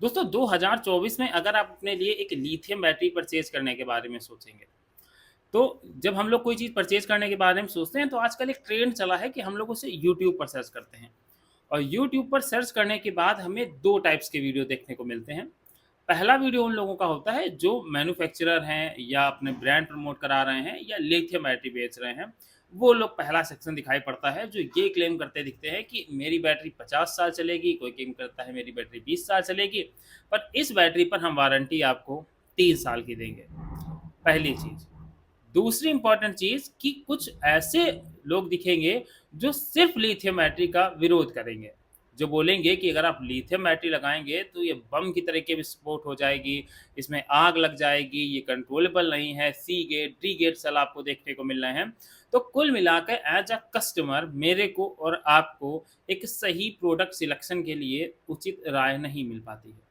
दोस्तों 2024 में अगर आप अपने लिए एक लिथियम बैटरी परचेज करने के बारे में सोचेंगे, तो जब हम लोग कोई चीज़ परचेज करने के बारे में सोचते हैं तो आजकल एक ट्रेंड चला है कि हम लोग उसे यूट्यूब पर सर्च करते हैं। और यूट्यूब पर सर्च करने के बाद हमें 2 टाइप्स के वीडियो देखने को मिलते हैं। पहला वीडियो उन लोगों का होता है जो मैन्युफैक्चरर हैं या अपने ब्रांड प्रमोट करा रहे हैं या लिथियम बैटरी बेच रहे हैं। वो लोग पहला सेक्शन दिखाई पड़ता है जो ये क्लेम करते दिखते हैं कि मेरी बैटरी 50 साल चलेगी, कोई क्लेम करता है मेरी बैटरी 20 साल चलेगी, पर इस बैटरी पर हम वारंटी आपको 3 साल की देंगे। पहली चीज़। दूसरी इम्पोर्टेंट चीज़ कि कुछ ऐसे लोग दिखेंगे जो सिर्फ़ लिथियम बैटरी का विरोध करेंगे। जो बोलेंगे कि अगर आप लिथियम बैटरी लगाएँगे तो ये बम की तरीके विस्फोट हो जाएगी, इसमें आग लग जाएगी, ये कंट्रोलेबल नहीं है, सी गेट, डी गेट सेल आपको देखने को मिल रहे हैं। तो कुल मिलाकर एज़ अ कस्टमर मेरे को और आपको एक सही प्रोडक्ट सिलेक्शन के लिए उचित राय नहीं मिल पाती है।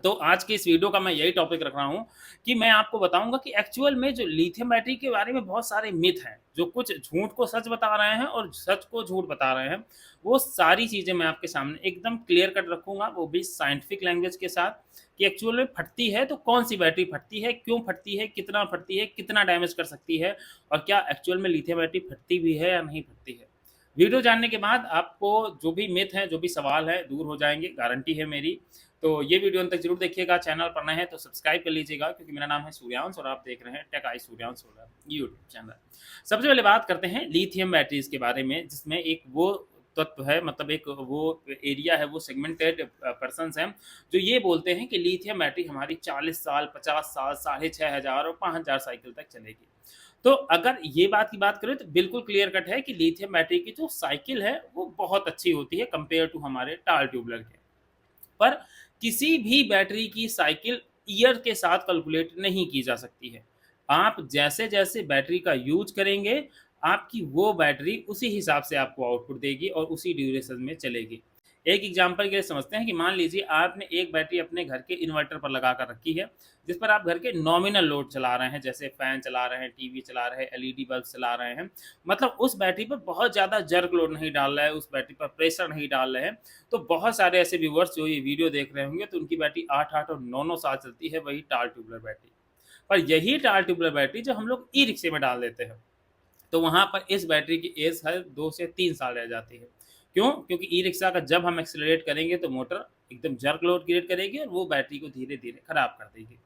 तो आज की इस वीडियो का मैं यही टॉपिक रख रहा हूँ कि मैं आपको बताऊँगा कि एक्चुअल में जो लिथियम बैटरी के बारे में बहुत सारे मिथ हैं, जो कुछ झूठ को सच बता रहे हैं और सच को झूठ बता रहे हैं, वो सारी चीज़ें मैं आपके सामने एकदम क्लियर कट रखूँगा, वो भी साइंटिफिक लैंग्वेज के साथ कि एक्चुअल में फटती है तो कौन-सी बैटरी फटती है, क्यों फटती है, कितना डैमेज कर सकती है और क्या एक्चुअल में लिथियम बैटरी फटती भी है या नहीं फटती है। वीडियो जानने के बाद आपको जो भी मिथ हैं, जो भी सवाल हैं, दूर हो जाएँगे, गारंटी है मेरी। तो ये वीडियो अंत तक ज़रूर देखिएगा, चैनल पर नए हैं तो सब्सक्राइब कर लीजिएगा क्योंकि मेरा नाम है सूर्यांश और आप देख रहे हैं tech I Suryansh solar YouTube channel. सबसे पहले बात करते हैं लिथियम बैटरीज़ के बारे में जिसमें एक वो तत्व है मतलब एक वो एरिया है, वो सेगमेंटेड पर्सन्स हैं, जो ये बोलते हैं कि लिथियम बैटरी हमारी 40 साल, 50 साल, 6500 और 5000 साइकिल तक चलेगी। तो अगर ये बात की बात करें तो बिल्कुल क्लियर कट है कि लिथियम बैटरी की जो साइकिल है, वो बहुत अच्छी होती है कंपेयर टू हमारे टाल ट्यूबलर के। पर किसी भी बैटरी की साइकिल ईयर के साथ कैलकुलेट नहीं की जा सकती है। आप जैसे-जैसे बैटरी का यूज़ करेंगे, आपकी वो बैटरी उसी हिसाब से आपको आउटपुट देगी और उसी ड्यूरेशन में चलेगी। एक एग्ज़ाम्पल के लिए समझते हैं कि मान लीजिए आपने एक बैटरी अपने घर के इन्वर्टर पर लगा कर रखी है, जिस पर आप घर के नॉमिनल लोड चला रहे हैं, जैसे फ़ैन चला रहे हैं, टीवी चला रहे हैं, एलईडी बल्ब चला रहे हैं। मतलब उस बैटरी पर बहुत ज़्यादा जर्क लोड नहीं डाल रहा है, उस बैटरी पर प्रेशर नहीं डाल रहे हैं, तो बहुत सारे ऐसे व्यूअर्स जो ये वीडियो देख रहे होंगे तो उनकी बैटरी 8-8 और 9-9 साल चलती है वही टाल ट्यूबलर बैटरी। पर यही टाल ट्यूबलर बैटरी जब हम लोग ई-रिक्शे में डाल देते हैं, तो वहाँ पर इस बैटरी की एज है 2 से 3 साल रह जाती है। क्यों? क्योंकि ई-रिक्शा का जब हम एक्सेलरेट करेंगे तो मोटर एकदम जर्क लोड क्रिएट करेगी और वो बैटरी को धीरे-धीरे खराब कर देगी।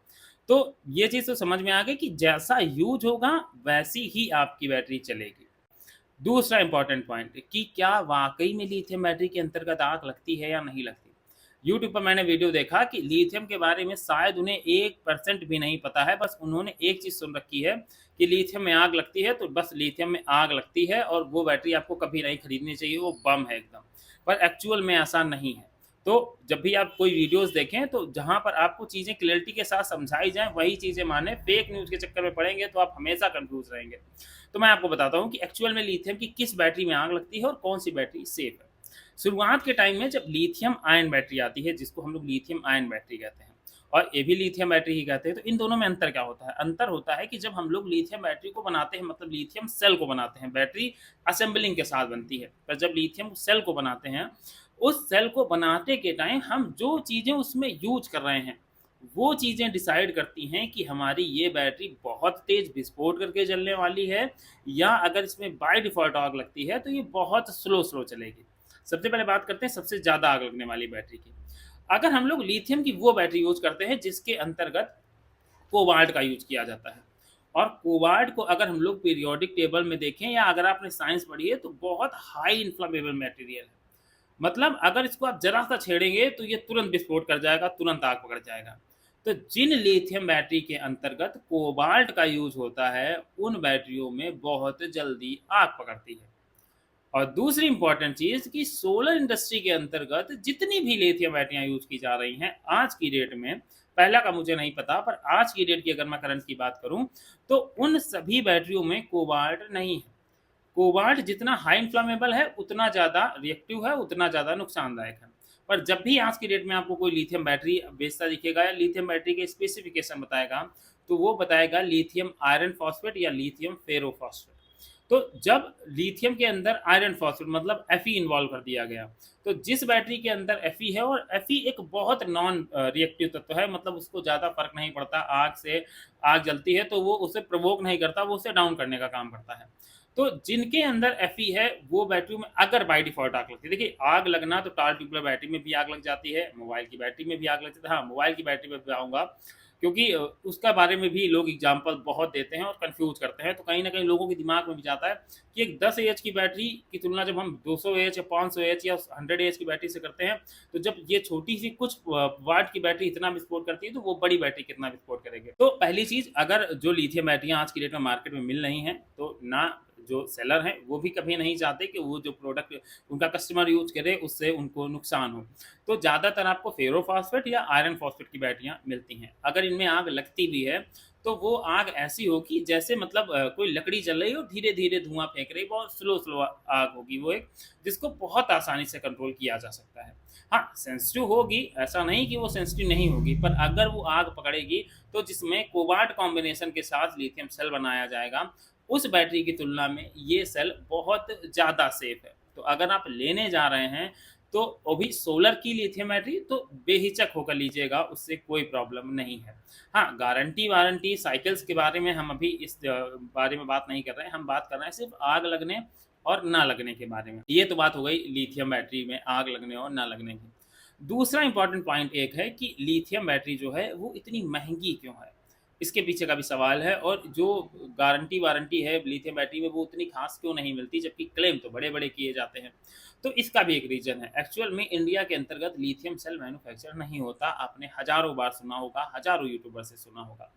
तो ये चीज़ तो समझ में आ गई कि जैसा यूज़ होगा वैसी ही आपकी बैटरी चलेगी। दूसरा इम्पोर्टेंट पॉइंट कि क्या वाक़ई में लिथियम बैटरी के अंतर्गत आग लगती है या नहीं लगती? यूट्यूब पर मैंने वीडियो देखा कि लिथियम के बारे में शायद उन्हें 1% भी नहीं पता है, बस उन्होंने एक चीज़ सुन रखी है कि लिथियम में आग लगती है, तो बस लिथियम में आग लगती है और वो बैटरी आपको कभी नहीं खरीदनी चाहिए, वो बम है एकदम। पर एक्चुअल में ऐसा नहीं है। तो जब भी आप कोई वीडियोज़ देखें, तो जहाँ पर आपको चीज़ें क्लैरिटी के साथ समझाई जाएँ, वही चीज़ें मानें। फेक न्यूज़ के चक्कर में पड़ेंगे, तो आप हमेशा कन्फ्यूज़ रहेंगे। तो मैं आपको बताता हूँ कि एक्चुअल में लिथियम की किस बैटरी में आग लगती है और कौन-सी बैटरी सेफ़ है। शुरुआत के टाइम में जब लिथियम आयन बैटरी आती है, जिसको हम लोग लिथियम आयन बैटरी कहते हैं और ये भी लिथियम बैटरी ही कहते हैं, तो इन दोनों में अंतर क्या होता है? अंतर होता है कि जब हम लोग लिथियम बैटरी को बनाते हैं मतलब लिथियम सेल को बनाते हैं, बैटरी असेंबलिंग के साथ बनती है। पर जब लिथियम सेल को बनाते हैं, उस सेल को बनाते के टाइम हम जो चीज़ें उसमें यूज़ कर रहे हैं, वो चीज़ें डिसाइड करती हैं कि हमारी ये बैटरी बहुत तेज़ विस्फोट करके जलने वाली है या अगर इसमें बाय डिफ़ॉल्ट आग लगती है, तो ये बहुत स्लो चलेगी। सबसे पहले बात करते हैं सबसे ज़्यादा आग लगने वाली बैटरी की। अगर हम लोग लिथियम की वो बैटरी यूज़ करते हैं जिसके अंतर्गत कोबाल्ट का यूज़ किया जाता है और कोबाल्ट को अगर हम लोग पीरियोडिक टेबल में देखें या अगर आपने साइंस पढ़ी है तो बहुत हाई इन्फ्लेमेबल मटेरियल है। मतलब अगर इसको आप ज़रा-सा छेड़ेंगे तो ये तुरंत विस्फोट कर जाएगा, तुरंत आग पकड़ जाएगा। तो जिन लिथियम बैटरी के अंतर्गत कोबाल्ट का यूज़ होता है, उन बैटरियों में बहुत जल्दी आग पकड़ती है। और दूसरी इम्पोर्टेंट चीज़ कि सोलर इंडस्ट्री के अंतर्गत जितनी भी लिथियम बैटरियाँ यूज़ की जा रही हैं, आज की डेट में, पहला का मुझे नहीं पता पर आज की डेट की अगर मैं करंट की बात करूँ, तो उन सभी बैटरियों में कोबाल्ट नहीं है। कोबाल्ट जितना हाई इन्फ्लेमेबल है, उतना ज़्यादा रिएक्टिव है, उतना ज़्यादा नुकसानदायक है। पर जब भी आज की डेट में आपको कोई लिथियम बैटरी बेचता दिखेगा या लिथियम बैटरी के स्पेसिफ़िकेशन बताएगा, तो वो बताएगा लिथियम आयरन फॉस्फेट या लिथियम फेरो फॉस्फेट। तो जब लिथियम के अंदर आयरन फॉस्फेट मतलब Fe इन्वॉल्व कर दिया गया, तो जिस बैटरी के अंदर Fe है, और Fe एक बहुत नॉन रिएक्टिव तत्व है, मतलब उसको ज़्यादा फ़र्क नहीं पड़ता, आग जलती है तो वो उसे प्रोवोक नहीं करता, वो उसे डाउन करने का काम करता है। तो जिनके अंदर Fe है, वो बैटरी में अगर बाय डिफ़ॉल्ट आग लगती है, देखिए आग लगना तो टाल ट्यूबुलर बैटरी में भी आग लग जाती है, मोबाइल की बैटरी में भी आग लग जाती है। हाँ, मोबाइल की बैटरी में बताऊँगा, क्योंकि उसका बारे में भी लोग एग्ज़ाम्पल बहुत देते हैं और कन्फ्यूज़ करते हैं, तो कहीं न कहीं लोगों के दिमाग में भी जाता है कि एक 10 एएच की बैटरी की तुलना जब हम 200 एएच या 500 एएच या 100 एएच की बैटरी से करते हैं, तो जब ये छोटी-सी कुछ वाट की बैटरी इतना विस्फोट करती है, तो वो बड़ी बैटरी कितना विस्फोट करेगी। तो पहली चीज़, अगर जो लिथियम बैटरियाँ आज की डेट में मार्केट में मिल रही हैं, तो ना जो सेलर हैं, वो भी कभी नहीं चाहते कि वो जो प्रोडक्ट उनका कस्टमर यूज़ करे, उससे उनको नुकसान हो। तो ज़्यादातर आपको फेरोफॉस्फेट या आयरन फॉस्फेट की बैटरियाँ मिलती हैं। अगर इनमें आग लगती भी है, तो वो आग ऐसी होगी जैसे मतलब कोई लकड़ी जल रही हो, धीरे-धीरे धुआँ फेंक रही, बहुत स्लो आग होगी वो एक, जिसको बहुत आसानी से कंट्रोल किया जा सकता है। हाँ, सेंसिटिव होगी, ऐसा नहीं कि वो सेंसिटिव नहीं होगी, पर अगर वो आग पकड़ेगी, तो जिसमें कोबाल्ट कॉम्बिनेशन के साथ लिथियम सेल बनाया जाएगा, उस बैटरी की तुलना में ये सेल बहुत ज़्यादा सेफ है। तो अगर आप लेने जा रहे हैं, तो वो भी सोलर की लिथियम बैटरी, तो बेहिचक होकर लीजिएगा, उससे कोई प्रॉब्लम नहीं है। हाँ, गारंटी-वारंटी साइकिल्स के बारे में हम अभी इस बारे में बात नहीं कर रहे हैं, हम बात कर रहे हैं सिर्फ़ आग लगने और ना लगने के बारे में। ये तो बात हो गई लिथियम बैटरी में आग लगने और ना लगने की। दूसरा इम्पोर्टेंट पॉइंट एक है कि लिथियम बैटरी जो है, वो इतनी महँगी क्यों है? इसके पीछे का भी सवाल है, और जो गारंटी-वारंटी है लिथियम बैटरी में, वो उतनी ख़ास क्यों नहीं मिलती, जबकि क्लेम तो बड़े-बड़े किए जाते हैं। तो इसका भी एक रीज़न है। एक्चुअल में इंडिया के अंतर्गत लिथियम सेल मैन्युफैक्चर नहीं होता। आपने हज़ारों बार सुना होगा, हज़ारों यूट्यूबर से सुना होगा।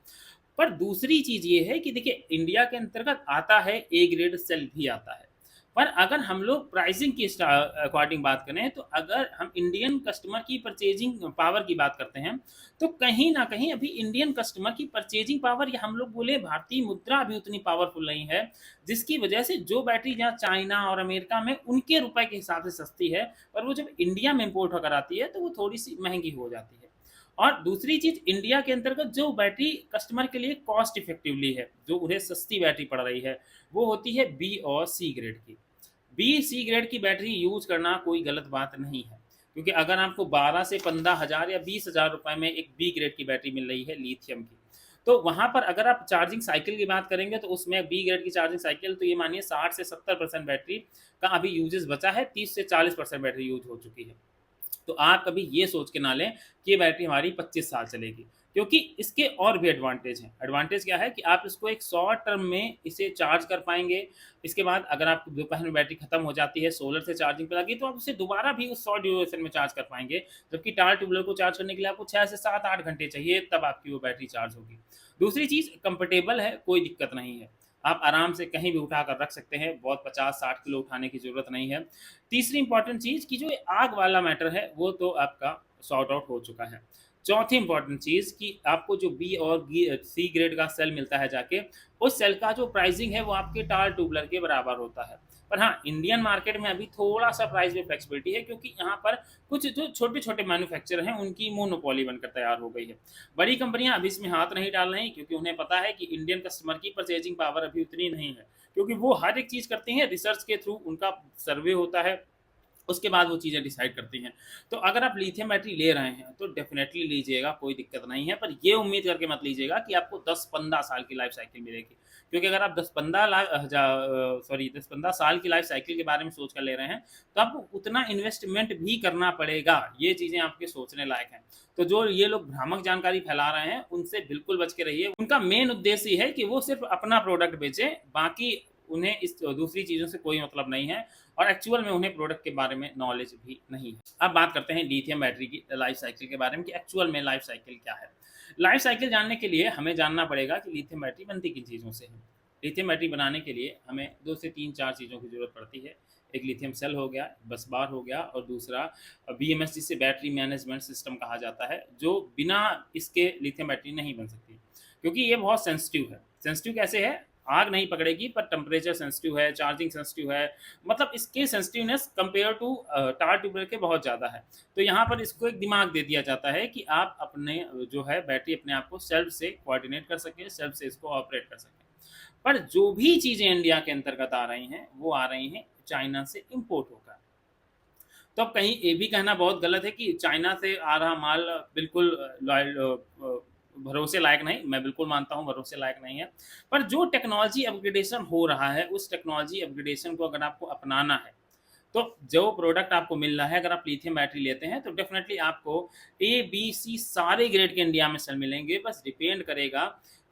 पर दूसरी चीज़ ये है कि देखिए, इंडिया के अंतर्गत आता है, ए ग्रेड सेल भी आता है। पर अगर हम लोग प्राइसिंग की अकॉर्डिंग बात करें, तो अगर हम इंडियन कस्टमर की परचेजिंग पावर की बात करते हैं, तो कहीं न कहीं अभी इंडियन कस्टमर की परचेजिंग पावर, या हम लोग बोले भारतीय मुद्रा अभी उतनी पावरफुल नहीं है, जिसकी वजह से जो बैटरी जहाँ चाइना और अमेरिका में उनके रुपए के हिसाब से सस्ती है, और वो जब इंडिया में इम्पोर्ट होकर आती है, तो वो थोड़ी-सी महँगी हो जाती है। और दूसरी चीज़, इंडिया के अंतर्गत जो बैटरी कस्टमर के लिए कॉस्ट इफेक्टिवली है, जो उन्हें सस्ती बैटरी पड़ रही है, वो होती है बी और सी ग्रेड की। बी, सी ग्रेड की बैटरी यूज़ करना कोई गलत बात नहीं है, क्योंकि अगर आपको 12 से 15,000 या 20,000 रुपए में एक बी ग्रेड की बैटरी मिल रही है लिथियम की, तो वहाँ पर अगर आप चार्जिंग साइकिल की बात करेंगे, तो उसमें बी ग्रेड की चार्जिंग साइकिल, तो ये मानिए 60 से 70% बैटरी का अभी यूजेज़ बचा है, 30 से 40% बैटरी यूज़ हो चुकी है। तो आप कभी ये सोच के ना लें कि ये बैटरी हमारी 25 साल चलेगी, क्योंकि इसके और भी एडवांटेज हैं। एडवांटेज क्या है कि आप इसको एक शॉर्ट टर्म में इसे चार्ज कर पाएँगे। इसके बाद अगर आपकी दोपहर में बैटरी खत्म हो जाती है, सोलर से चार्जिंग पे लगी, तो आप उसे दोबारा भी उस शॉर्ट ड्यूरेशन में चार्ज कर पाएँगे। जबकि टाल ट्यूबुलर को चार्ज करने के लिए आपको 6 से 7-8 घंटे चाहिए, तब आपकी वो बैटरी चार्ज होगी। दूसरी चीज़, कंफर्टेबल है, कोई दिक्कत नहीं है। आप आराम से कहीं भी उठाकर रख सकते हैं, बहुत 50-60 किलो उठाने की ज़रूरत नहीं है। तीसरी इम्पोर्टेंट चीज़ कि जो ये आग वाला मैटर है, वो तो आपका सॉर्ट आउट हो चुका है। चौथी इम्पोर्टेंट चीज़ कि आपको जो बी और सी ग्रेड का सेल मिलता है जाके, उस सेल का जो प्राइसिंग है, वो आपके टाल ट्यूबुलर के बराबर होता है। पर हाँ, इंडियन मार्केट में अभी थोड़ा-सा प्राइस में फ्लेक्सिबिलिटी है, क्योंकि यहाँ पर कुछ जो छोटे-छोटे मैन्युफैक्चरर हैं, उनकी मोनोपोली बनकर तैयार हो गई है। बड़ी कंपनियाँ अभी इसमें हाथ नहीं डाल रही, क्योंकि उन्हें पता है कि इंडियन कस्टमर की परचेजिंग पावर अभी उतनी नहीं है, क्योंकि वो हर एक चीज़ करती हैं रिसर्च के थ्रू, उनका सर्वे होता है, उसके बाद वो चीज़ें डिसाइड करती हैं। तो अगर आप लिथियम बैटरी ले रहे हैं, तो डेफ़िनेटली लीजिएगा, कोई दिक्कत नहीं है। पर ये उम्मीद करके मत लीजिएगा कि आपको 10-15 साल की लाइफ़ साइकिल मिलेगी। क्योंकि अगर आप 10-15 साल की लाइफ़ साइकिल के बारे में सोच कर ले रहे हैं, तो आपको उतना इन्वेस्टमेंट भी करना पड़ेगा। ये चीज़ें आपके सोचने लायक हैं। तो जो ये लोग भ्रामक जानकारी फैला रहे हैं, उनसे बिल्कुल बच के रहिए। उनका मेन उद्देश्य ये है कि वो सिर्फ़ अपना प्रोडक्ट बेचें, बाकी उन्हें इस दूसरी चीज़ों से कोई मतलब नहीं है, और एक्चुअल में उन्हें प्रोडक्ट के बारे में नॉलेज भी नहीं है। अब बात करते हैं लिथियम बैटरी की लाइफ साइकिल के बारे में कि एक्चुअल में लाइफ साइकिल क्या है। लाइफ साइकिल जानने के लिए हमें जानना पड़ेगा कि लिथियम बैटरी बनती किन चीज़ों से है। लिथियम बैटरी बनाने के लिए हमें 2 से 3-4 चीज़ों की ज़रूरत पड़ती है। एक लिथियम सेल हो गया, बस बार हो गया, और दूसरा बीएमएस, जिसे बैटरी मैनेजमेंट सिस्टम कहा जाता है, जो बिना इसके लिथियम बैटरी नहीं बन सकती। क्योंकि ये बहुत सेंसिटिव है। सेंसिटिव कैसे है? आग नहीं पकड़ेगी, पर टेम्परेचर सेंसिटिव है, चार्जिंग सेंसिटिव है, मतलब इसकी sensitiveness compare to tall tubular के बहुत ज़्यादा है। तो यहाँ पर इसको एक दिमाग दे दिया जाता है कि आप अपने जो है बैटरी अपने आप को सेल्फ से कोऑर्डिनेट कर सकें, सेल्फ से इसको ऑपरेट कर सकें। पर जो भी चीज़ें इंडिया के अंतर्गत आ रही हैं वो आ रही हैं चाइना से इम्पोर्ट होकर। तो अब कहीं ये भी कहना बहुत गलत है कि चाइना से आ रहा माल बिल्कुल भरोसे लायक नहीं, मैं बिल्कुल मानता हूँ भरोसे लायक नहीं है। पर जो टेक्नोलॉजी अपग्रेडेशन हो रहा है, उस टेक्नोलॉजी अपग्रेडेशन को अगर आपको अपनाना है, तो जो प्रोडक्ट आपको मिल रहा है, अगर आप लिथियम बैटरी लेते हैं, तो डेफ़िनेटली आपको ए, बी, सी सारे ग्रेड के इंडिया में सेल मिलेंगे। बस डिपेंड करेगा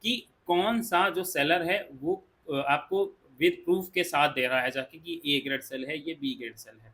कि कौन-सा जो सेलर है, वो आपको विद प्रूफ के साथ दे रहा है जाके कि ए ग्रेड सेल है, ये बी ग्रेड सेल है।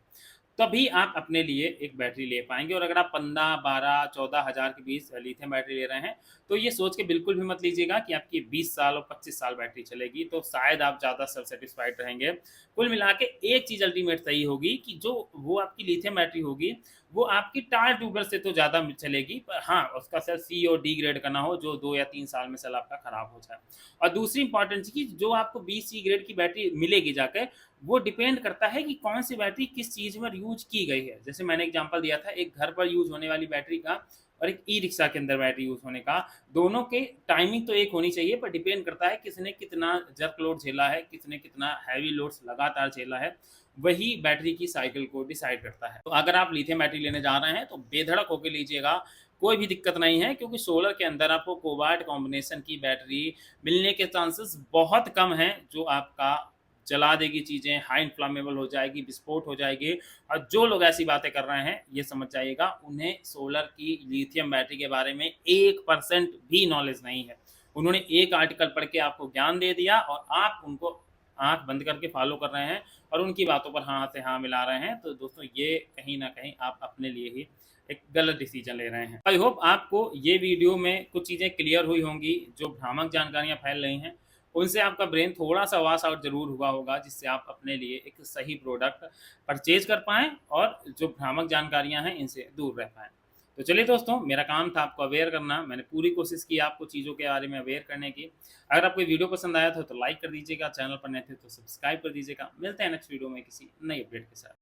तभी आप अपने लिए एक बैटरी ले पाएँगे। और अगर आप 15, 12, 14 हज़ार के बीच लिथियम बैटरी ले रहे हैं, तो ये सोच के बिल्कुल भी मत लीजिएगा कि आपकी 20 साल और 25 साल बैटरी चलेगी, तो शायद आप ज़्यादा सेल्फ सैटिस्फाइड रहेंगे। कुल मिला के एक चीज़ अल्टीमेट सही होगी कि जो वो आपकी लिथियम बैटरी होगी, वो आपकी टायर ट्यूबलर से तो ज़्यादा चलेगी, पर हाँ, उसका सेल सी और डी ग्रेड का ना हो, जो 2 या 3 साल में सेल आपका खराब हो जाए। और दूसरी इंपॉर्टेंट चीज़, जो आपको बी, सी ग्रेड की बैटरी मिलेगी जाके, वो डिपेंड करता है कि कौन सी बैटरी किस चीज़ में यूज़ की गई है। जैसे मैंने एग्जांपल दिया था एक घर पर यूज़ होने वाली बैटरी का और एक ई-रिक्शा के अंदर बैटरी यूज़ होने का, दोनों के टाइमिंग तो एक होनी चाहिए, पर डिपेंड करता है किसने कितना जर्क लोड झेला है, किसने कितना हैवी लोड्स लगातार झेला है, वही बैटरी की साइकिल को डिसाइड करता है। तो अगर आप लिथियम बैटरी लेने जा रहे हैं तो बेधड़क होके लीजिएगा, कोई भी दिक्कत नहीं है, क्योंकि सोलर के अंदर आपको कोबाल्ट कॉम्बिनेशन की बैटरी मिलने के चांसेस बहुत कम हैं, जो आपका जला देगी चीज़ें, हाई इन्फ्लेमेबल हो जाएगी, विस्फोट हो जाएगी। और जो लोग ऐसी बातें कर रहे हैं, ये समझ जाइएगा उन्हें सोलर की लिथियम बैटरी के बारे में 1% भी नॉलेज नहीं है। उन्होंने एक आर्टिकल पढ़ के आपको ज्ञान दे दिया और आप उनको आँख बंद करके फॉलो कर रहे हैं और उनकी बातों पर हाँ से हाँ मिला रहे हैं। तो दोस्तों, ये कहीं न कहीं आप अपने लिए ही एक गलत डिसीजन ले रहे हैं। आई होप आपको ये वीडियो में कुछ चीज़ें क्लियर हुई होंगी, जो भ्रामक जानकारियाँ फैल रही हैं, उनसे आपका ब्रेन थोड़ा-सा वॉश आउट ज़रूर हुआ होगा, जिससे आप अपने लिए एक सही प्रोडक्ट परचेज़ कर पाएँ और जो भ्रामक जानकारियाँ हैं, इनसे दूर रह पाएँ। तो चलिए दोस्तों, मेरा काम था आपको अवेयर करना, मैंने पूरी कोशिश की आपको चीज़ों के बारे में अवेयर करने की। अगर आपको ये वीडियो पसंद आया था तो लाइक कर दीजिएगा, चैनल पर नए थे तो सब्सक्राइब कर दीजिएगा। मिलते हैं नेक्स्ट वीडियो में किसी नई अपडेट के साथ।